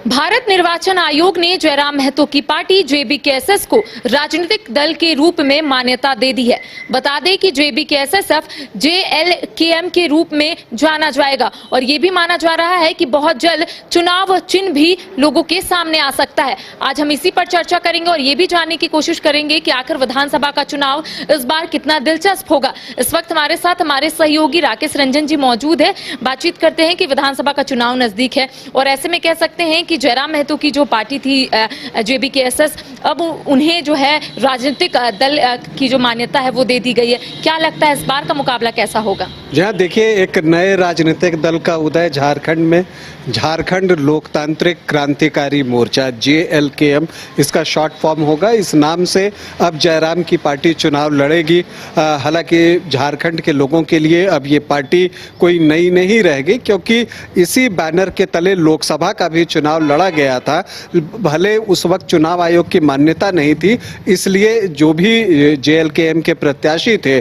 भारत निर्वाचन आयोग ने जयराम महतो की पार्टी जेबीकेएसएस को राजनीतिक दल के रूप में मान्यता दे दी है। बता दें कि जेबीकेएसएस अब जेएलकेएम के रूप में जाना जाएगा और ये भी माना जा रहा है कि बहुत जल्द चुनाव चिन्ह भी लोगों के सामने आ सकता है। आज हम इसी पर चर्चा करेंगे और ये भी जानने की कोशिश करेंगे कि आखिर विधानसभा का चुनाव इस बार कितना दिलचस्प होगा। इस वक्त हमारे साथ हमारे सहयोगी राकेश रंजन जी मौजूद है। बातचीत करते हैं कि विधानसभा का चुनाव नजदीक है और ऐसे में कह सकते हैं कि जयराम महतो की जो पार्टी थी जेबीकेएसएस, अब उन्हें जो है राजनीतिक दल की जो मान्यता है वो दे दी गई है। क्या लगता है इस बार का मुकाबला कैसा होगा? जहाँ देखिए, एक नए राजनीतिक दल का उदय झारखंड में, झारखंड लोकतांत्रिक क्रांतिकारी मोर्चा जेएलकेएम इसका शॉर्ट फॉर्म होगा। इस नाम से अब जयराम की पार्टी चुनाव लड़ेगी। हालांकि झारखंड के लोगों के लिए अब ये पार्टी कोई नई नहीं रहेगी, क्योंकि इसी बैनर के तले लोकसभा का भी चुनाव लड़ा गया था। भले उस वक्त चुनाव आयोग की मान्यता नहीं थी, इसलिए जो भी जेएलकेएम के प्रत्याशी थे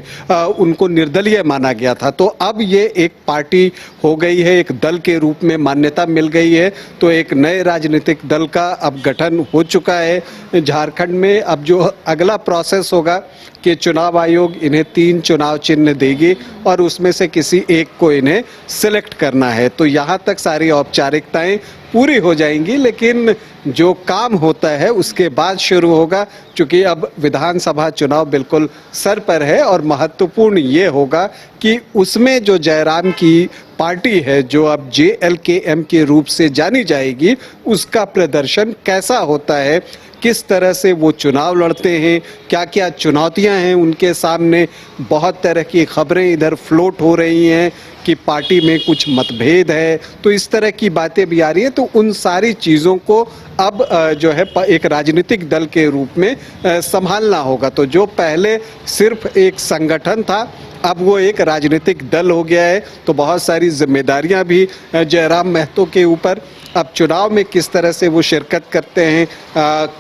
उनको निर्दलीय माना गया था। तो अब ये एक पार्टी हो गई है, एक दल के रूप में मान्यता मिल गई है। तो एक नए राजनीतिक दल का अब गठन हो चुका है झारखंड में। अब जो अगला प्रोसेस होगा कि चुनाव आयोग इन्हें 3 चुनाव चिन्ह देगी और उसमें से किसी एक को इन्हें सिलेक्ट करना है। तो यहाँ तक सारी औपचारिकताएं पूरी हो जाएंगी, लेकिन जो काम होता है उसके बाद शुरू होगा। क्योंकि अब विधानसभा चुनाव बिल्कुल सर पर है और महत्वपूर्ण ये होगा कि उसमें जो जयराम की पार्टी है, जो अब जेएलकेएम के रूप से जानी जाएगी, उसका प्रदर्शन कैसा होता है, किस तरह से वो चुनाव लड़ते हैं, क्या क्या चुनौतियां हैं उनके सामने। बहुत तरह की खबरें इधर फ्लोट हो रही हैं कि पार्टी में कुछ मतभेद है, तो इस तरह की बातें भी आ रही है। तो उन सारी चीज़ों को अब जो है एक राजनीतिक दल के रूप में संभालना होगा। तो जो पहले सिर्फ एक संगठन था, अब वो एक राजनीतिक दल हो गया है। तो बहुत सारी जिम्मेदारियां भी जयराम महतो के ऊपर। अब चुनाव में किस तरह से वो शिरकत करते हैं,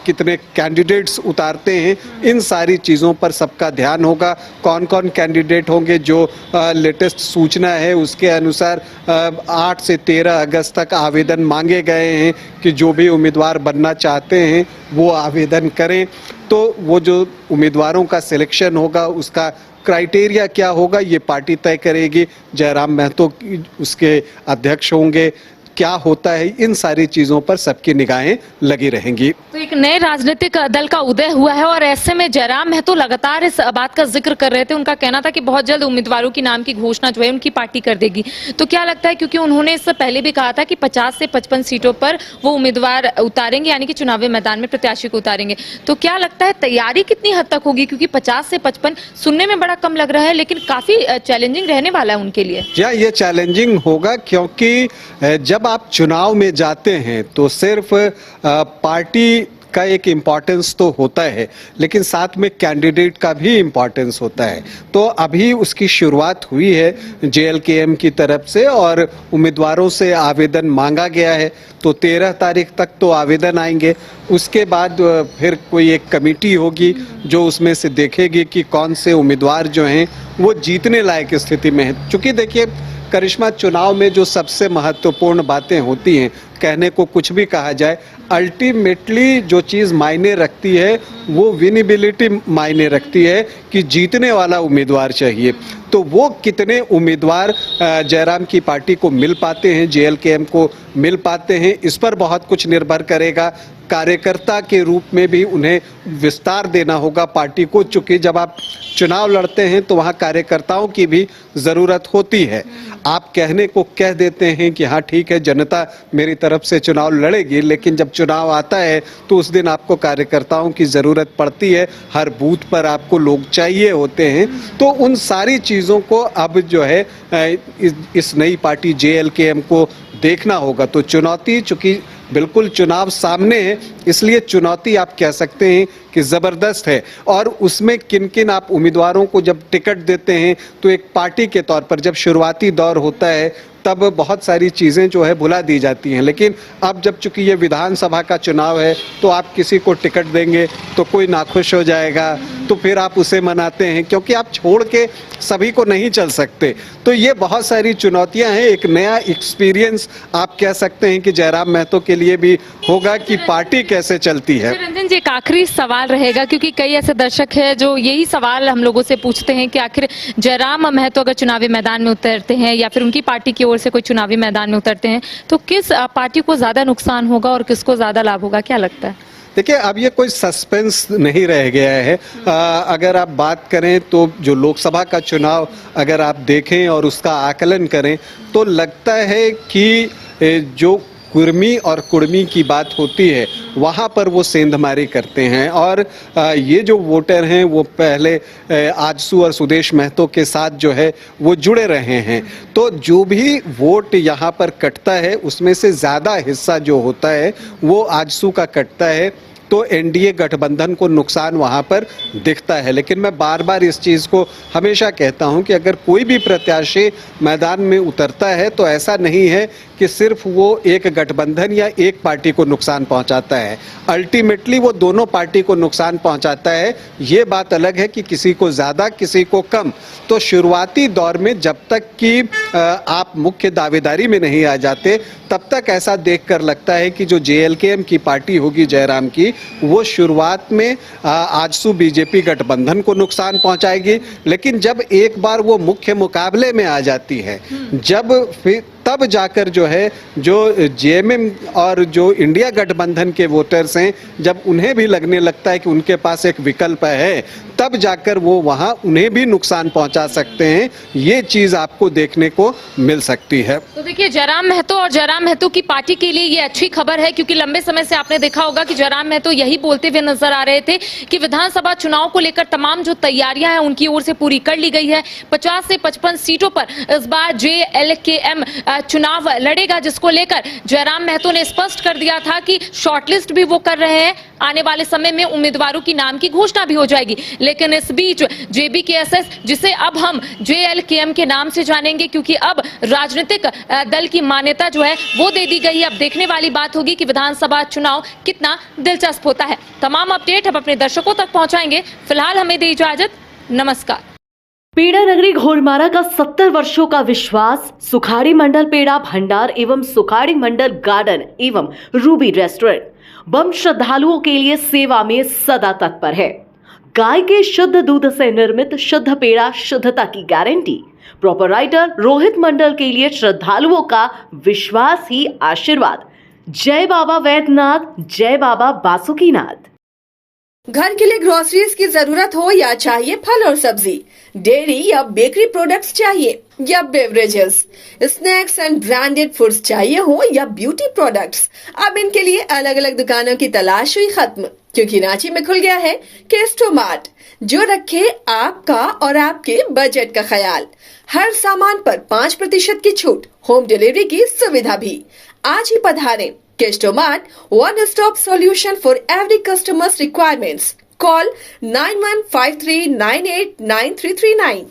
कितने कैंडिडेट्स उतारते हैं, इन सारी चीज़ों पर सबका ध्यान होगा। कौन कौन कैंडिडेट होंगे, जो लेटेस्ट सूचना है उसके अनुसार 8 से 13 अगस्त तक आवेदन मांगे गए हैं कि जो भी उम्मीदवार बनना चाहते हैं वो आवेदन करें। तो वो जो उम्मीदवारों का सिलेक्शन होगा, उसका क्राइटेरिया क्या होगा, ये पार्टी तय करेगी। जयराम महतो उसके अध्यक्ष होंगे। क्या होता है, इन सारी चीजों पर सबकी निगाहें लगी रहेंगी। तो एक नए राजनीतिक दल का उदय हुआ है और ऐसे में जयराम महतो लगातार इस बात का जिक्र कर रहे थे। उनका कहना था कि बहुत जल्द उम्मीदवारों की नाम की घोषणा जो है उनकी पार्टी कर देगी। तो क्या लगता है, क्योंकि उन्होंने इससे पहले भी कहा था कि 50 से 55 सीटों पर वो उम्मीदवार उतारेंगे, यानी कि चुनावी मैदान में प्रत्याशी को उतारेंगे, तो क्या लगता है तैयारी कितनी हद तक होगी? क्योंकि 50 से 55 सुनने में बड़ा कम लग रहा है, लेकिन काफी चैलेंजिंग रहने वाला है उनके लिए। ये चैलेंजिंग होगा, क्योंकि जब आप चुनाव में जाते हैं तो सिर्फ पार्टी का एक इम्पॉर्टेंस तो होता है, लेकिन साथ में कैंडिडेट का भी इम्पॉर्टेंस होता है। तो अभी उसकी शुरुआत हुई है जेएलकेएम की तरफ से और उम्मीदवारों से आवेदन मांगा गया है। तो 13 तारीख तक तो आवेदन आएंगे। उसके बाद फिर कोई एक कमेटी होगी जो उसमें से देखेगी कि कौन से उम्मीदवार जो हैं वो जीतने लायक स्थिति में है। चूँकि देखिए, करिश्मा, चुनाव में जो सबसे महत्वपूर्ण बातें होती हैं, कहने को कुछ भी कहा जाए, अल्टीमेटली जो चीज़ मायने रखती है वो विनेबिलिटी मायने रखती है कि जीतने वाला उम्मीदवार चाहिए। तो वो कितने उम्मीदवार जयराम की पार्टी को मिल पाते हैं, जेएलकेएम को मिल पाते हैं, इस पर बहुत कुछ निर्भर करेगा। कार्यकर्ता के रूप में भी उन्हें विस्तार देना होगा पार्टी को, चूँकि जब आप चुनाव लड़ते हैं तो वहाँ कार्यकर्ताओं की भी ज़रूरत होती है। आप कहने को कह देते हैं कि हाँ ठीक है, जनता मेरी तरफ से चुनाव लड़ेगी, लेकिन जब चुनाव आता है तो उस दिन आपको कार्यकर्ताओं की ज़रूरत पड़ती है। हर बूथ पर आपको लोग चाहिए होते हैं। तो उन सारी चीज़ों को अब जो है इस नई पार्टी जेएलकेएम को देखना होगा। तो चुनौती, चूँकि बिल्कुल चुनाव सामने है, इसलिए चुनौती आप कह सकते हैं कि ज़बरदस्त है। और उसमें किन किन आप उम्मीदवारों को जब टिकट देते हैं तो एक पार्टी के तौर पर जब शुरुआती दौर होता है तब बहुत सारी चीज़ें जो है भुला दी जाती हैं। लेकिन अब जब चूंकि ये विधानसभा का चुनाव है तो आप किसी को टिकट देंगे तो कोई नाखुश हो जाएगा, तो फिर आप उसे मनाते हैं, क्योंकि आप छोड़ के सभी को नहीं चल सकते। तो ये बहुत सारी चुनौतियां हैं। एक नया एक्सपीरियंस आप कह सकते हैं कि जयराम महतो के लिए भी होगा कि पार्टी कैसे चलती है। रंजन जी, एक आखिरी सवाल रहेगा, क्योंकि कई ऐसे दर्शक हैं जो यही सवाल हम लोगों से पूछते हैं कि आखिर जयराम महतो अगर चुनावी मैदान में उतरते हैं या फिर उनकी पार्टी की ओर से कोई चुनावी मैदान में उतरते हैं तो किस पार्टी को ज्यादा नुकसान होगा और किसको ज्यादा लाभ होगा, क्या लगता है? देखिए, अब ये कोई सस्पेंस नहीं रह गया है। अगर आप बात करें तो जो लोकसभा का चुनाव अगर आप देखें और उसका आकलन करें तो लगता है कि जो कुर्मी और कुर्मी की बात होती है वहाँ पर वो सेंधमारी करते हैं। और ये जो वोटर हैं वो पहले आजसू और सुदेश महतो के साथ जो है वो जुड़े रहे हैं। तो जो भी वोट यहाँ पर कटता है उसमें से ज़्यादा हिस्सा जो होता है वो आजसू का कटता है। तो एनडीए गठबंधन को नुकसान वहाँ पर दिखता है। लेकिन मैं बार बार इस चीज़ को हमेशा कहता हूँ कि अगर कोई भी प्रत्याशी मैदान में उतरता है तो ऐसा नहीं है कि सिर्फ वो एक गठबंधन या एक पार्टी को नुकसान पहुंचाता है। अल्टीमेटली वो दोनों पार्टी को नुकसान पहुंचाता है। ये बात अलग है कि किसी को ज़्यादा किसी को कम। तो शुरुआती दौर में जब तक कि आप मुख्य दावेदारी में नहीं आ जाते तब तक ऐसा देखकर लगता है कि जो जेएलकेएम की पार्टी होगी जयराम की, वो शुरुआत में आजसू बीजेपी गठबंधन को नुकसान पहुंचाएगी। लेकिन जब एक बार वो मुख्य मुकाबले में आ जाती है, जब फिर तब जाकर जो है जो जेएमएम और जो इंडिया गठबंधन के वोटर्स हैं, जब उन्हें भी लगने लगता है कि उनके पास एक विकल्प है, तब जाकर वो वहाँ उन्हें भी नुकसान पहुंचा सकते हैं। ये चीज़ आपको देखने को मिल सकती है। तो देखिए, जयराम महतो और जयराम महतो की पार्टी के लिए ये अच्छी खबर है, क्योंकि लंबे समय से आपने देखा होगा कि जयराम महतो यही बोलते हुए नजर आ रहे थे कि विधानसभा चुनाव को लेकर तमाम जो तैयारियां हैं उनकी ओर से पूरी कर ली गई है। 50 से 55 सीटों पर इस बार जेएलकेएम चुनाव लड़ेगा, जिसको लेकर जयराम महतो ने स्पष्ट कर दिया था कि शॉर्टलिस्ट भी वो कर रहे हैं। आने वाले समय में उम्मीदवारों की नाम की घोषणा भी हो जाएगी। लेकिन इस बीच जेबीकेएसएस, जिसे अब हम जेएलकेएम के नाम से जानेंगे, क्योंकि अब राजनीतिक दल की मान्यता जो है वो दे दी गई है। अब देखने वाली बात होगी कि विधानसभा चुनाव कितना दिलचस्प होता है। तमाम अपडेट हम अपने दर्शकों तक पहुंचाएंगे। फिलहाल हमें दे इजाजत, नमस्कार। पेड़ा नगरी घोड़मारा का 70 वर्षों का विश्वास सुखाड़ी मंडल पेड़ा भंडार एवं सुखाड़ी मंडल गार्डन एवं रूबी रेस्टोरेंट बम श्रद्धालुओं के लिए सेवा में सदा तत्पर है। गाय के शुद्ध दूध से निर्मित शुद्ध पेड़ा, शुद्धता की गारंटी। प्रोपराइटर रोहित मंडल के लिए श्रद्धालुओं का विश्वास ही आशीर्वाद। जय बाबा वैद्यनाथ, जय बाबा बासुकीनाथ। घर के लिए ग्रोसरीज की जरूरत हो या चाहिए फल और सब्जी, डेयरी या बेकरी प्रोडक्ट्स चाहिए या beverages, snacks and branded foods चाहिए हो या ब्यूटी प्रोडक्ट्स, अब इनके लिए अलग अलग दुकानों की तलाश हुई खत्म, क्योंकि रांची में खुल गया है केस्टो मार्ट, जो रखे आपका और आपके बजट का ख्याल। हर सामान पर 5% की छूट, होम डिलीवरी की सुविधा भी। आज ही पधारें। Kesto Mart, one-stop solution for every customer's requirements. Call 9153989339.